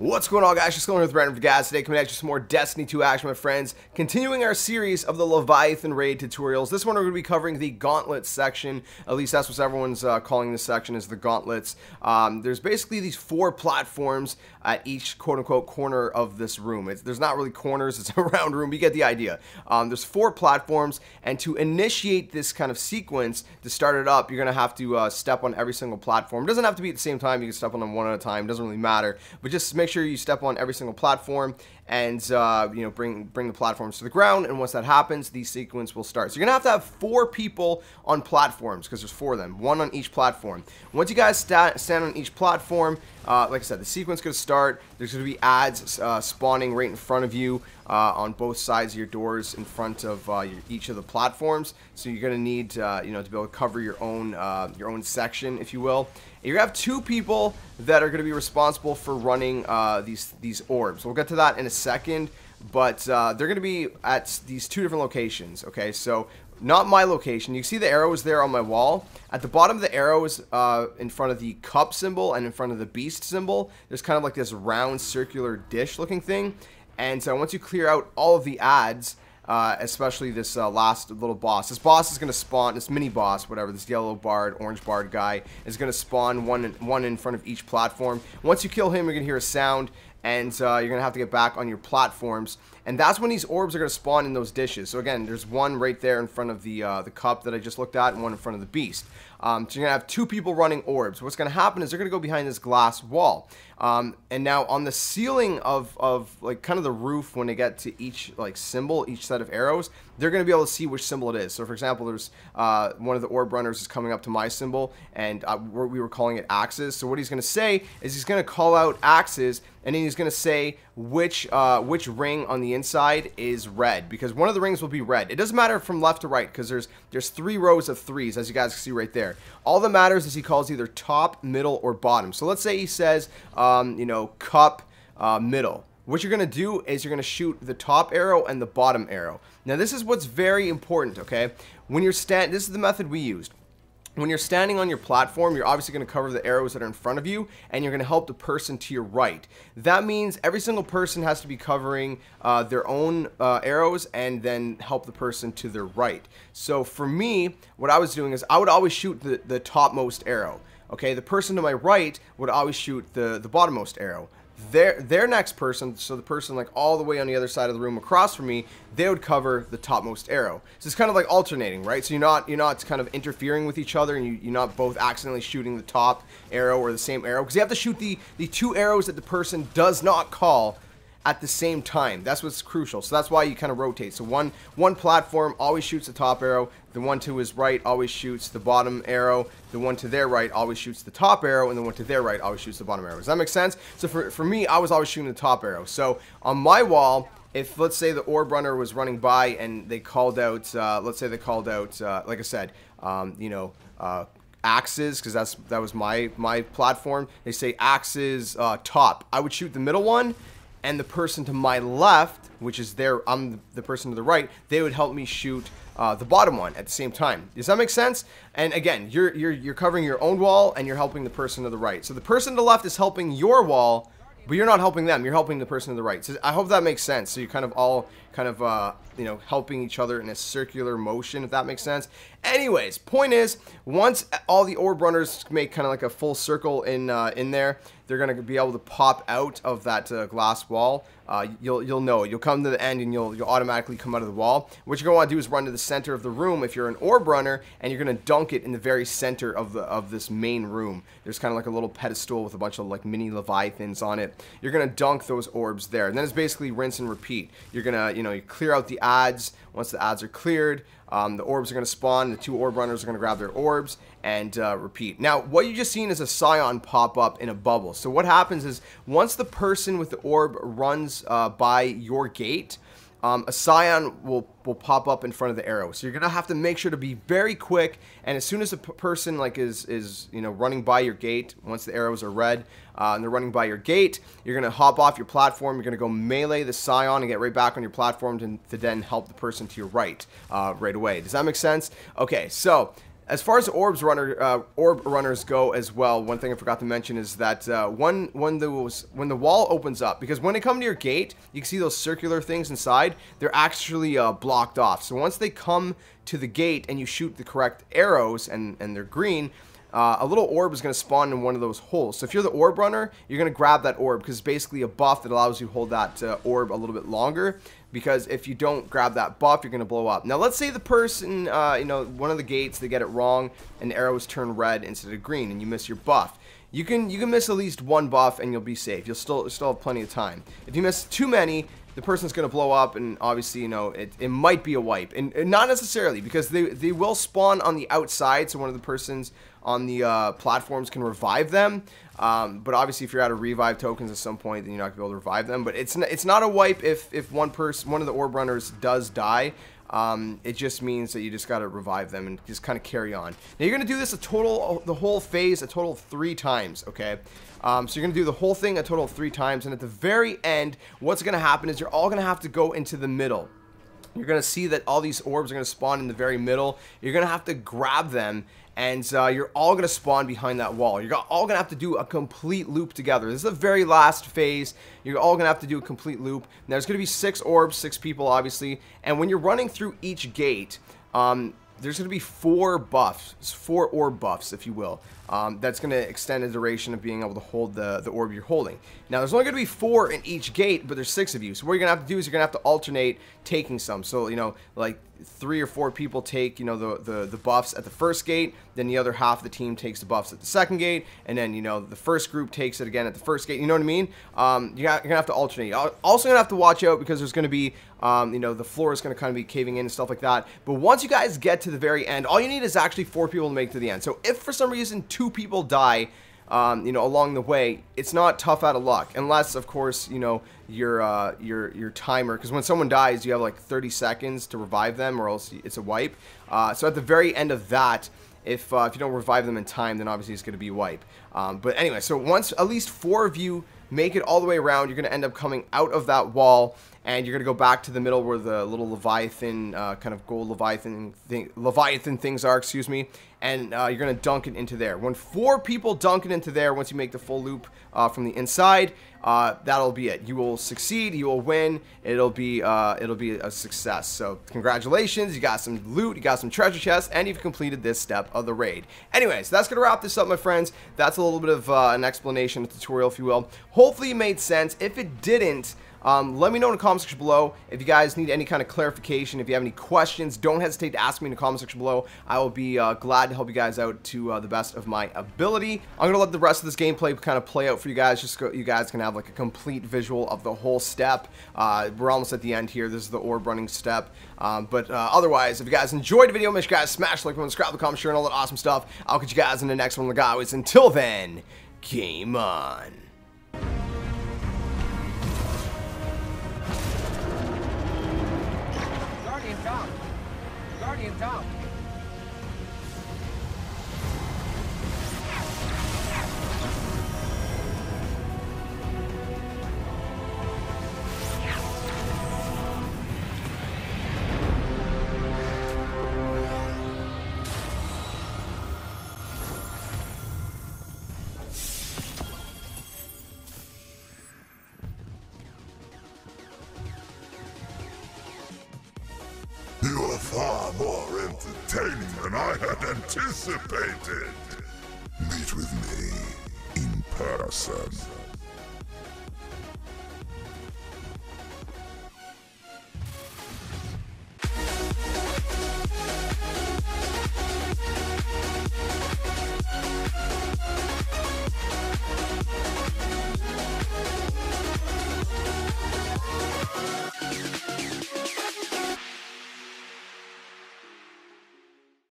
What's going on, guys? Just going with Random Gas today, coming at you some more Destiny 2 action, my friends. Continuing our series of the Leviathan raid tutorials. This one we're going to be covering the Gauntlet section. At least that's what everyone's calling this section, is the Gauntlets. There's basically these 4 platforms at each quote-unquote corner of this room. There's not really corners, it's a round room, but you get the idea. There's 4 platforms, and to initiate this kind of sequence, to start it up, you're going to have to step on every single platform. It doesn't have to be at the same time. You can step on them one at a time. It doesn't really matter. But just make sure you step on every single platform and you know, bring the platforms to the ground, and once that happens, the sequence will start. So you're gonna have 4 people on platforms, because there's 4 of them, 1 on each platform. Once you guys stand on each platform, like I said, the sequence is gonna start. There's gonna be ads spawning right in front of you on both sides of your doors in front of each of the platforms. So you're gonna need you know, to be able to cover your own section, if you will. You're gonna have 2 people that are gonna be responsible for running these orbs. We'll get to that in a second, but they're gonna be at these 2 different locations. Okay, so not my location. You see the arrows there on my wall. At the bottom of the arrows, in front of the cup symbol and in front of the beast symbol, there's kind of like this round circular dish looking thing. And so once you clear out all of the ads, especially this last little boss. This boss is going to spawn, this mini boss, whatever, this yellow barred, orange barred guy is going to spawn one in front of each platform. Once you kill him, you're going to hear a sound, and you're going to have to get back on your platforms. And that's when these orbs are going to spawn in those dishes. So again, there's one right there in front of the cup that I just looked at, and one in front of the beast. So you're going to have 2 people running orbs. What's going to happen is they're going to go behind this glass wall. And now on the ceiling of like kind of the roof, when they get to each like symbol, each set of arrows, they're going to be able to see which symbol it is. So for example, there's one of the orb runners is coming up to my symbol, and we were calling it axes. So what he's going to say is he's going to call out axes, and then he's going to say which ring on the inside is red, because one of the rings will be red. It doesn't matter from left to right, because there's 3 rows of 3s, as you guys can see right there. All that matters is he calls either top, middle, or bottom. So let's say he says, you know, cup, middle. What you're going to do is you're going to shoot the top arrow and the bottom arrow. Now this is what's very important, okay? When you're this is the method we used. When you're standing on your platform, you're obviously going to cover the arrows that are in front of you, and you're going to help the person to your right. That means every single person has to be covering their own arrows, and then help the person to their right. So for me, what I was doing is I would always shoot the topmost arrow. Okay, the person to my right would always shoot the bottommost arrow. Their next person, so the person like all the way on the other side of the room across from me, they would cover the topmost arrow. So it's kind of like alternating, right? So you're not kind of interfering with each other, and you're not both accidentally shooting the top arrow or the same arrow, because you have to shoot the 2 arrows that the person does not call at the same time. That's what's crucial. So that's why you kind of rotate. So one platform always shoots the top arrow, the one to his right always shoots the bottom arrow, the one to their right always shoots the top arrow, and the one to their right always shoots the bottom arrow. Does that make sense? So for me, I was always shooting the top arrow. So on my wall, if let's say the orb runner was running by and they called out, let's say they called out, like I said, you know, axes, because that was my platform. They say axes top. I would shoot the middle one, and the person to my left, which is I'm the person to the right, they would help me shoot the bottom one at the same time. Does that make sense? And again, you're covering your own wall, and you're helping the person to the right. So the person to the left is helping your wall, but you're not helping them. You're helping the person to the right. So I hope that makes sense. So you're kind of all you know, helping each other in a circular motion, if that makes sense. Anyways, point is, once all the orb runners make kind of like a full circle in there, they're going to be able to pop out of that glass wall. You'll know it. You'll come to the end, and you'll automatically come out of the wall. What you're going to want to do is run to the center of the room if you're an orb runner, and you're going to dunk it in the very center of this main room. There's kind of like a little pedestal with a bunch of like mini Leviathans on it. You're going to dunk those orbs there, and then it's basically rinse and repeat. You're going to, you know, you clear out the ads. Once the ads are cleared, the orbs are going to spawn. The 2 orb runners are going to grab their orbs and repeat. Now, what you just seen is a scion pop up in a bubble. So what happens is, once the person with the orb runs by your gate, a scion will pop up in front of the arrow. So you're gonna have to make sure to be very quick, and as soon as a person like is you know, running by your gate, once the arrows are red and they're running by your gate, you're gonna hop off your platform, you're gonna go melee the scion and get right back on your platform to then help the person to your right right away. Does that make sense? Okay, so As far as orb runners go as well, one thing I forgot to mention is that when the wall opens up, because when they come to your gate, you can see those circular things inside. They're actually blocked off. So once they come to the gate and you shoot the correct arrows and they're green, a little orb is going to spawn in one of those holes. So if you're the orb runner, you're going to grab that orb because it's basically a buff that allows you to hold that orb a little bit longer. Because if you don't grab that buff, you're going to blow up. Now, let's say the person, you know, one of the gates, they get it wrong and the arrows turn red instead of green and you miss your buff. You can miss at least one buff and you'll be safe. You'll still have plenty of time. If you miss too many, the person's going to blow up, and obviously, you know, it might be a wipe. And not necessarily, because they will spawn on the outside, so one of the persons on the platforms can revive them. But obviously, if you're out of revive tokens at some point, then you're not going to be able to revive them. But it's not a wipe if one of the orb runners does die. It just means that you just got to revive them and just kind of carry on. Now, you're going to do this the whole phase a total of 3 times, okay? So you're going to do the whole thing a total of 3 times, and at the very end, what's going to happen is you're all going to have to go into the middle. You're going to see that all these orbs are going to spawn in the very middle. You're going to have to grab them, and you're all going to spawn behind that wall. You're all going to have to do a complete loop together. This is the very last phase. You're all going to have to do a complete loop. Now, there's going to be 6 orbs, 6 people, obviously, and when you're running through each gate, there's going to be 4 buffs, 4 orb buffs, if you will. That's going to extend the duration of being able to hold the orb you're holding. Now, there's only going to be 4 in each gate, but there's 6 of you. So what you're going to have to do is you're going to have to alternate taking some. So, you know, like 3 or 4 people take, you know, the buffs at the first gate, then the other half of the team takes the buffs at the second gate, and then, you know, the first group takes it again at the first gate. You know what I mean? You're going to have to alternate. You're also going to have to watch out because there's going to be, you know, the floor is going to kind of be caving in and stuff like that. But once you guys get to the very end, all you need is actually 4 people to make it to the end. So if for some reason 2 people die, you know, along the way, it's not tough out of luck, unless, of course, you know, your timer, because when someone dies, you have like 30 seconds to revive them, or else it's a wipe. So at the very end of that, if you don't revive them in time, then obviously it's going to be a wipe. But anyway, so once at least 4 of you make it all the way around, you're going to end up coming out of that wall, and you're going to go back to the middle where the little Leviathan, kind of gold Leviathan things are, excuse me, and you're going to dunk it into there. When 4 people dunk it into there, once you make the full loop from the inside, that'll be it. You will succeed, you will win, it'll be a success. So congratulations, you got some loot, you got some treasure chests, and you've completed this step of the raid. Anyways, that's going to wrap this up, my friends. That's a little bit of an explanation, a tutorial, if you will. Hopefully it made sense. If it didn't, let me know in the comment section below. If you guys need any kind of clarification, if you have any questions, don't hesitate to ask me in the comment section below. I will be glad to help you guys out to the best of my ability. I'm going to let the rest of this gameplay kind of play out for you guys, just so you guys can have like a complete visual of the whole step. We're almost at the end here. This is the orb running step. But otherwise, if you guys enjoyed the video, make sure you guys smash the like button, subscribe, comment, share, and all that awesome stuff. I'll catch you guys in the next one, guys. Until then, game on. Guardian down. You are far more entertaining than I had anticipated. Meet with me in person.